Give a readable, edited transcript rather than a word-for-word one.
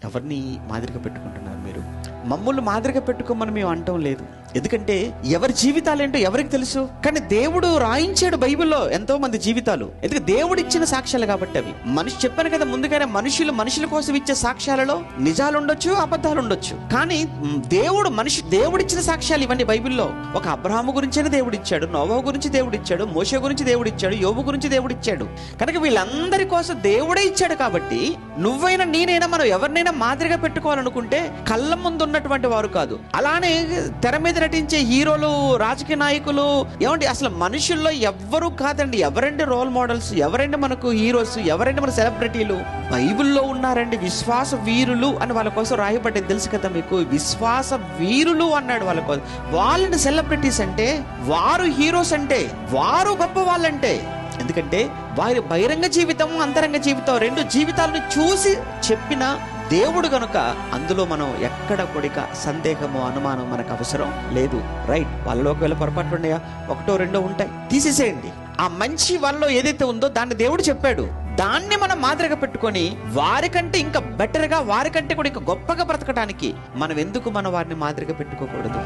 ఎవరిని మాదిరిగా పెట్టుకుంటున్నారు మీరు? మమ్మల్ని మాదిరిగా పెట్టుకోమని మేము అంటం లేదు, ఎందుకంటే ఎవరి జీవితాలు ఏంటో ఎవరికి తెలుసు. కానీ దేవుడు రాయించాడు బైబిల్లో ఎంతో మంది జీవితాలు, ఎందుకంటే దేవుడు ఇచ్చిన సాక్ష్యాలు కాబట్టి. అవి మనిషి చెప్పాను కదా ముందుగానే, మనుషుల కోసం ఇచ్చే సాక్ష్యాలలో నిజాలు ఉండొచ్చు, అబద్ధాలు ఉండొచ్చు. కానీ దేవుడిచ్చిన సాక్ష్యాలు ఇవన్నీ బైబిల్లో. ఒక అబ్రహాము గురించైనా దేవుడు ఇచ్చాడు, నోవహు గురించి దేవుడు ఇచ్చాడు, మోషే గురించి దేవుడు ఇచ్చాడు, యోబు గురించి దేవుడు ఇచ్చాడు. కనుక వీళ్ళందరి కోసం దేవుడే ఇచ్చాడు. కాబట్టి నువ్వైనా నేనైనా మనం ఎవరినైనా మాదిరిగా పెట్టుకోవాలనుకుంటే కళ్ళ ముందు ఉన్నటువంటి వారు కాదు. అలానే తెర మీద నటించే హీరోలు, రాజకీయ నాయకులు, ఏమండి అసలు మనుషుల్లో ఎవ్వరూ కాదండి. ఎవరండి రోల్ మోడల్స్? ఎవరండి మనకు హీరోస్? ఎవరండి మన సెలబ్రిటీలు? బైబిల్లో ఉన్నారండి విశ్వాస వీరులు అని. వాళ్ళ కోసం రాయబడ్డది తెలుసు కదా మీకు, విశ్వాస వీరులు అన్నాడు వాళ్ళ కోసం. వాళ్ళని సెలబ్రిటీస్ అంటే, వారు హీరోస్ అంటే, వారు గొప్ప వాళ్ళంటే. ఎందుకంటే వారి బహిరంగ జీవితం, అంతరంగ జీవితం, రెండు జీవితాలను చూసి చెప్పిన దేవుడు గనుక అందులో మనం ఎక్కడ కొడిక సందేహము, అనుమానం మనకు అవసరం లేదు. రైట్, వాళ్ళలో ఒకవేళ పొరపాట్లు ఉన్నాయా, ఒకటో రెండో ఉంటాయి, తీసేసేయండి. ఆ మంచి వాళ్ళలో ఏదైతే ఉందో దాన్ని దేవుడు చెప్పాడు, దాన్ని మనం మాదిరిగా పెట్టుకొని వారికంటే ఇంకా బెటర్గా, వారికంటే కూడా ఇంకా గొప్పగా బ్రతకడానికి మనం ఎందుకు వారిని మాదిరిగా పెట్టుకోకూడదు?